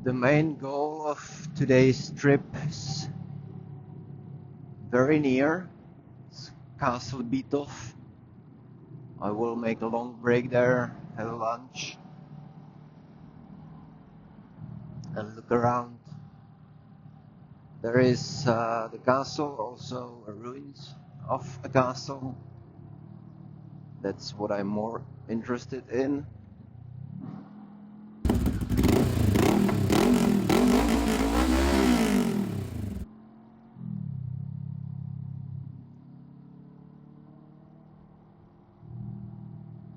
The main goal of today's trip is very near. It's Castle Bitov. I will make a long break there, have a lunch, and look around. There is the castle, also ruins of a castle. That's what I'm more interested in.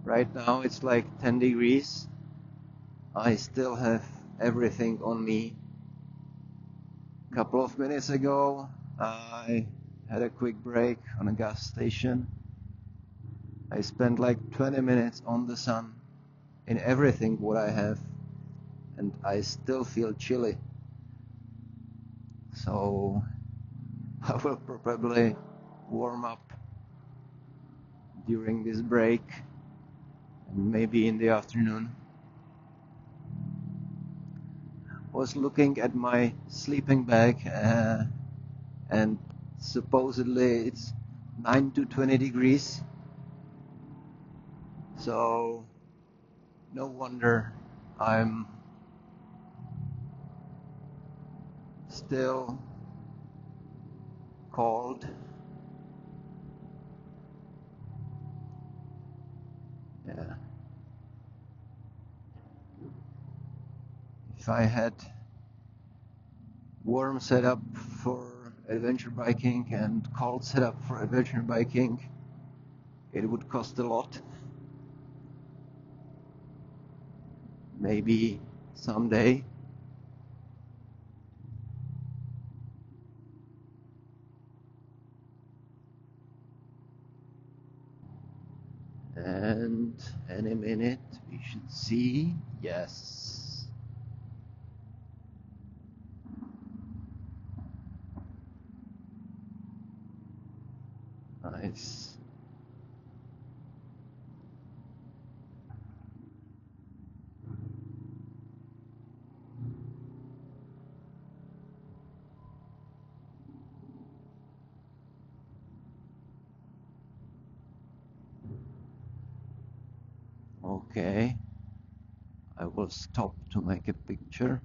Right now it's like 10 degrees. I still have everything on me. A couple of minutes ago I had a quick break on a gas station. I spent like 20 minutes on the sun in everything what I have, and I still feel chilly. So I will probably warm up during this break and maybe in the afternoon. Was looking at my sleeping bag and supposedly it's 9 to 20 degrees, so no wonder I'm still cold. Yeah. If I had warm setup for adventure biking and cold setup for adventure biking, it would cost a lot. Maybe someday. And any minute we should see, yes. Nice. Okay, I will stop to make a picture.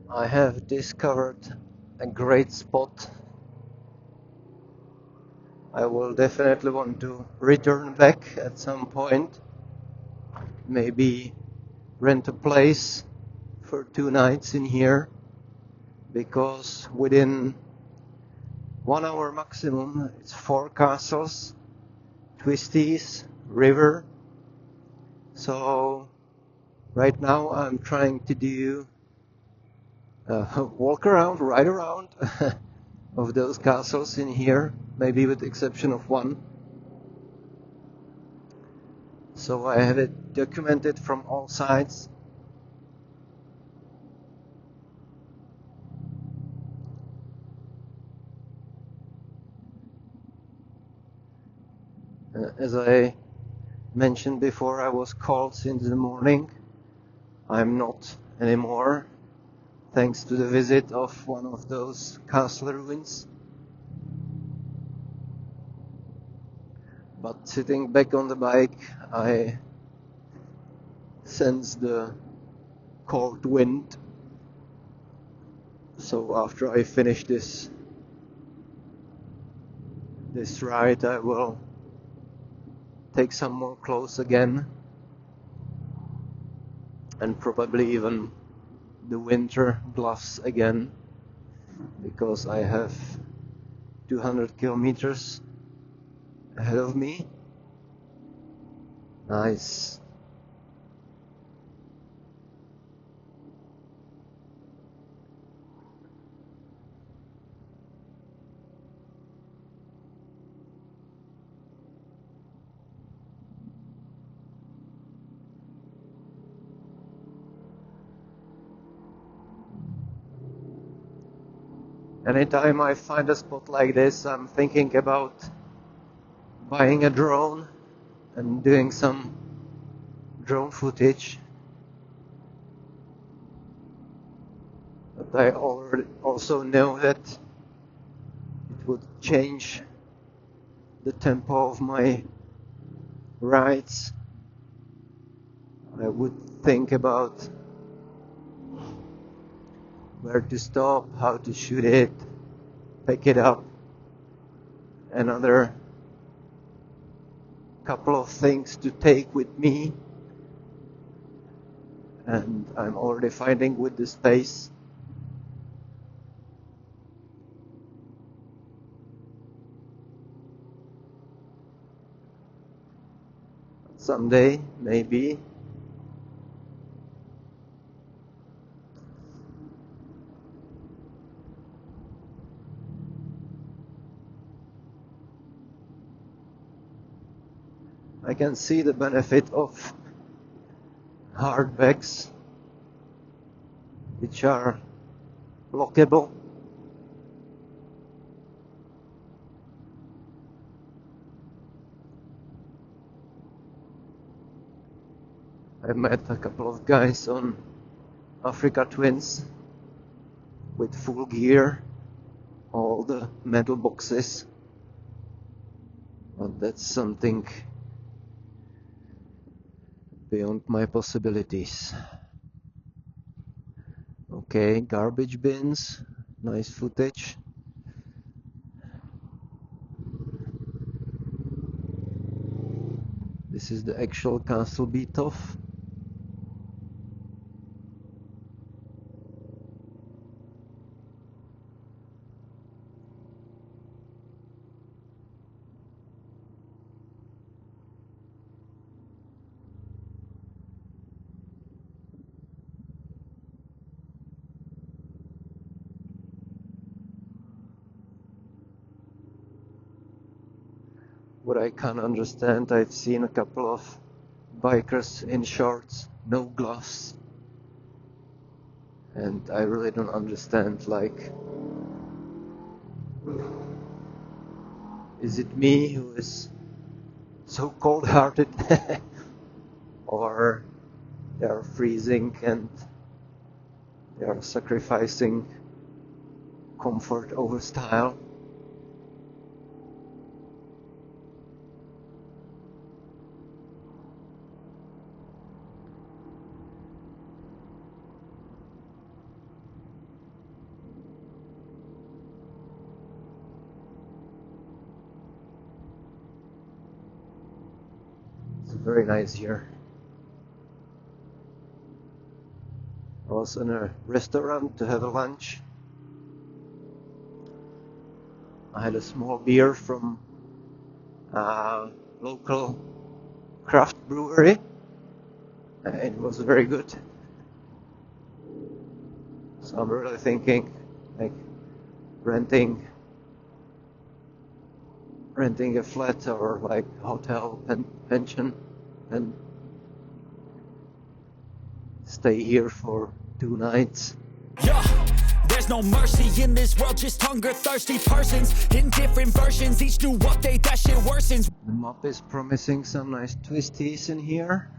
I have discovered a great spot. I will definitely want to return back at some point. Maybe rent a place for 2 nights in here, because within 1 hour maximum it's 4 castles, Twisties, river. So right now I'm trying to do walk around, ride around of those castles in here, maybe with the exception of one. So I have it documented from all sides. As I mentioned before, I was cold since the morning. I'm not anymore, thanks to the visit of one of those castle ruins. But sitting back on the bike, I sense the cold wind. So after I finish this ride, I will take some more clothes again, and probably even the winter gloves again, because I have 200 kilometers ahead of me. Nice. Anytime I find a spot like this, I'm thinking about buying a drone and doing some drone footage. But I also know that it would change the tempo of my rides. I would think about where to stop, how to shoot it, pick it up, another couple of things to take with me, and I'm already fighting with the space. Someday, maybe. I can see the benefit of hard bags, which are lockable. I met a couple of guys on Africa Twins with full gear, all the metal boxes, but that's something beyond my possibilities. Okay, garbage bins, nice footage. This is the actual Castle Beethoven. What I can't understand, I've seen a couple of bikers in shorts, no gloves, and I really don't understand, like, is it me who is so cold-hearted, or they are freezing and they are sacrificing comfort over style? It's very nice here. I was in a restaurant to have a lunch. I had a small beer from a local craft brewery. It was very good. So I'm really thinking, like, renting a flat or like hotel pension and stay here for 2 nights. Yeah, there's no mercy in this world, just hunger thirsty persons in different versions, each new update that shit worsens. The map is promising some nice twisties in here,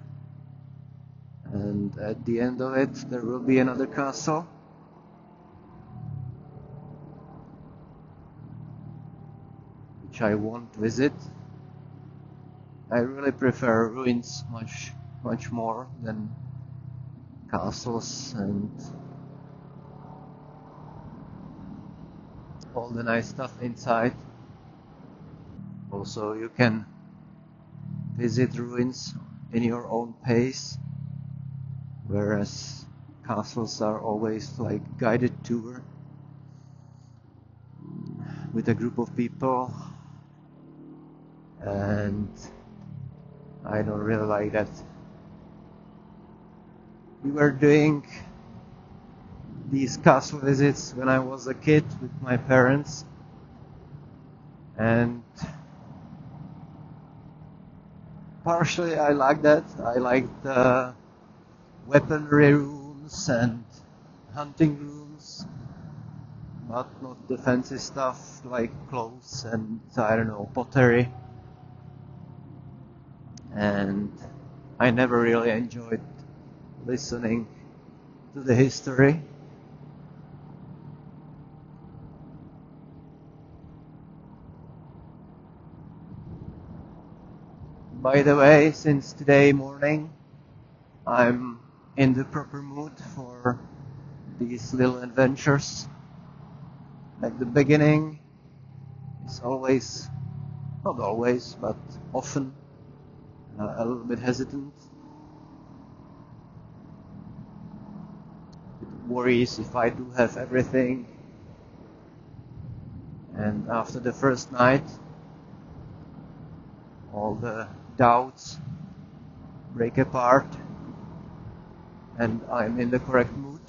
and at the end of it there will be another castle. Which I won't visit. I really prefer ruins much more than castles and all the nice stuff inside. Also, you can visit ruins in your own pace, whereas castles are always like guided tour with a group of people, and I don't really like that. We were doing these castle visits when I was a kid with my parents, and partially I like that. I like the weaponry rooms and hunting rooms, but not the fancy stuff like clothes and, I don't know, pottery. And I never really enjoyed listening to the history. By the way, since today morning, I'm in the proper mood for these little adventures. At the beginning, it's always, not always, but often a little bit hesitant. It worries if I do have everything. And after the first night, all the doubts break apart and I'm in the correct mood.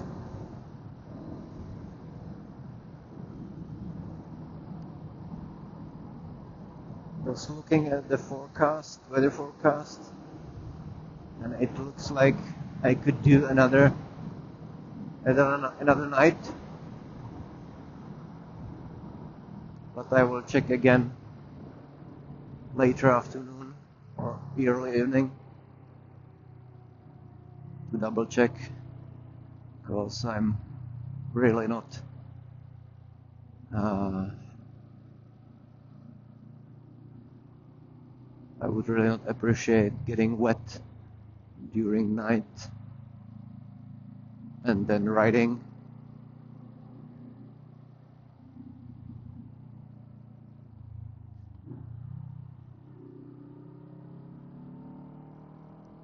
Just looking at the forecast, weather forecast, and it looks like I could do another night, but I will check again later afternoon or early evening to double check, because I'm really not I would really not appreciate getting wet during night and then riding.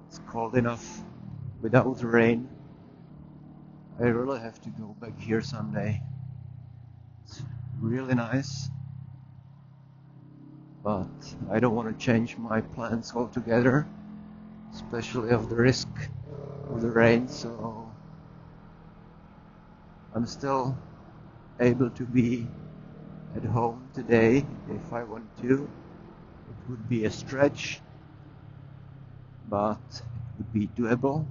It's cold enough without rain. I really have to go back here someday. It's really nice, but I don't want to change my plans altogether, especially of the risk of the rain, so I'm still able to be at home today if I want to. It would be a stretch, but it would be doable.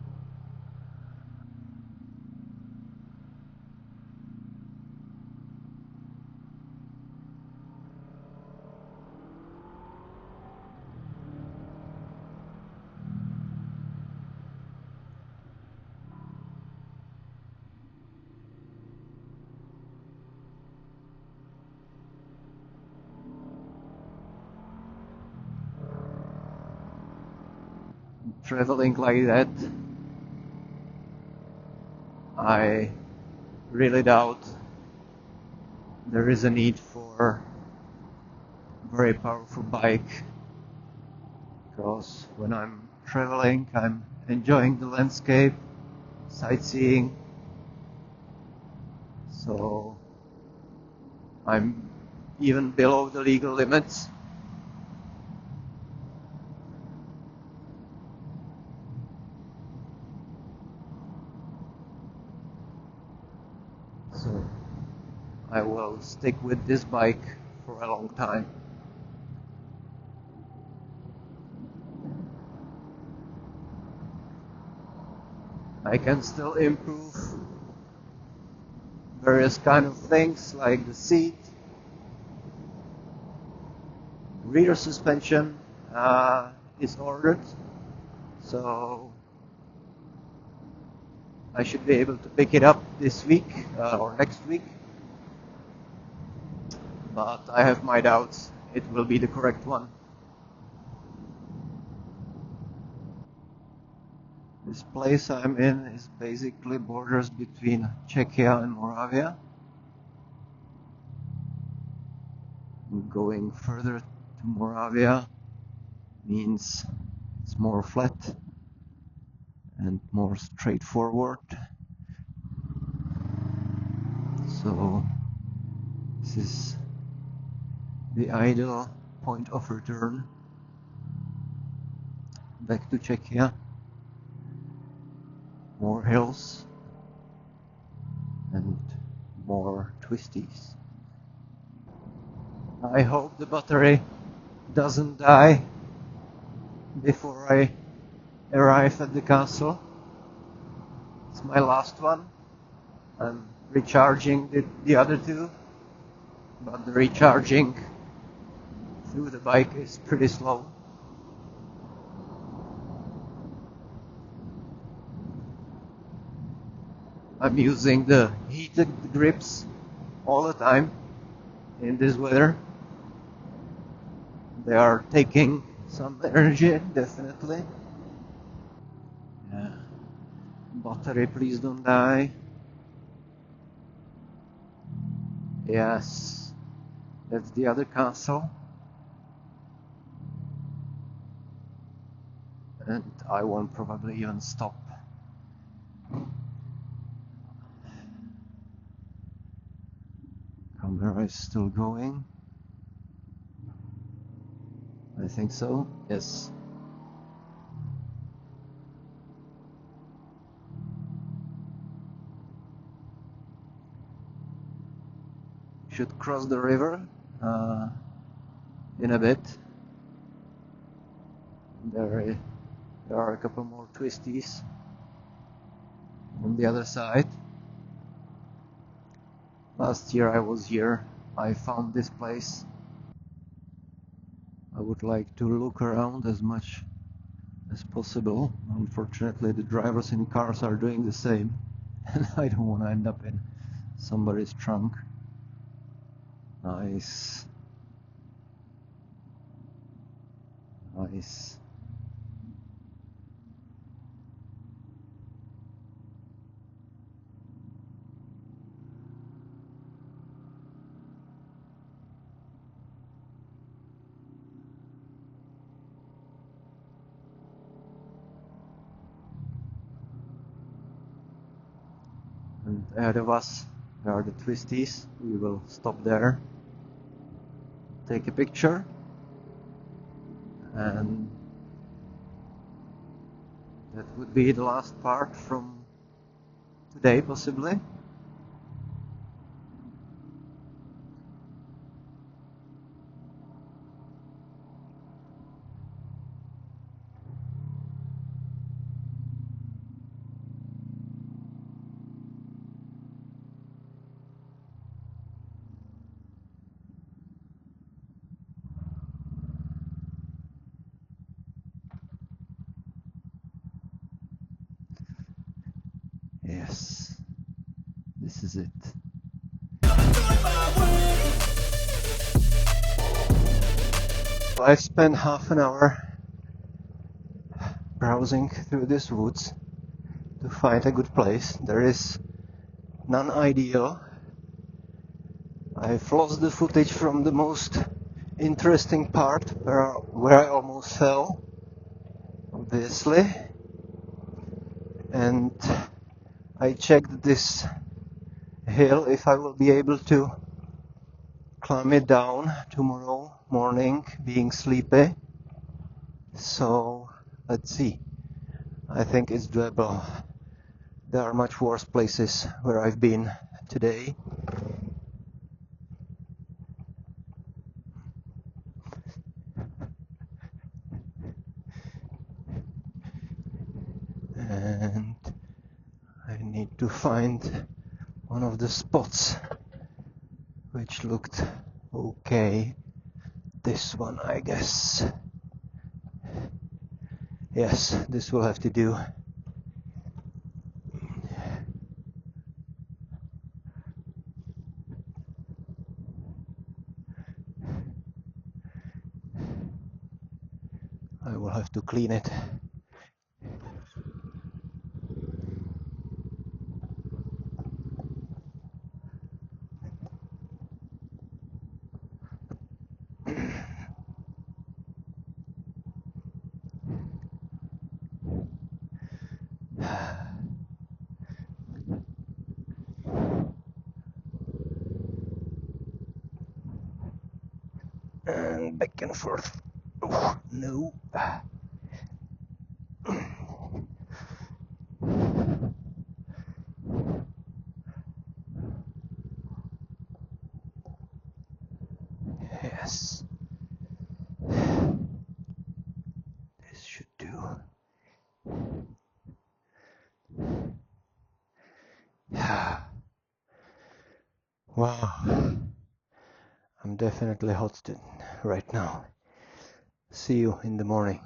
Traveling like that, I really doubt there is a need for a very powerful bike, because when I'm traveling, I'm enjoying the landscape, sightseeing, so I'm even below the legal limits. So I will stick with this bike for a long time. I can still improve various kind of things like the seat, rear suspension is ordered, so I should be able to pick it up this week or next week, but I have my doubts it will be the correct one. This place I'm in is basically borders between Czechia and Moravia. Going further to Moravia means it's more flat and more straightforward. So this is the ideal point of return back to Czechia. More hills and more twisties. I hope the battery doesn't die before I arrive at the castle. It's my last one. I'm recharging the other two, but the recharging through the bike is pretty slow. I'm using the heated grips all the time in this weather. They are taking some energy, definitely. Yeah. Battery, please don't die. Yes, that's the other castle. And I won't probably even stop. Camera is still going. I think so, yes. Should cross the river in a bit. There are a couple more twisties on the other side. Last year I was here, I found this place. I would like to look around as much as possible. Unfortunately, the drivers in cars are doing the same, and I don't want to end up in somebody's trunk. Nice. Nice. And ahead of us there are the Twisties. We will stop there, take a picture, and that would be the last part from today, possibly. Yes, this is it. I've spent half an hour browsing through these woods to find a good place. There is none ideal. I've lost the footage from the most interesting part where I almost fell, obviously, and I checked this hill if I will be able to climb it down tomorrow morning, being sleepy. So let's see. I think it's doable. There are much worse places where I've been today. And I need to find one of the spots which looked okay. This one, I guess. Yes, this will have to do. I will have to clean it. And back and forth. Oh, no. Yes. This should do. Wow, I'm definitely hot right now. See you in the morning.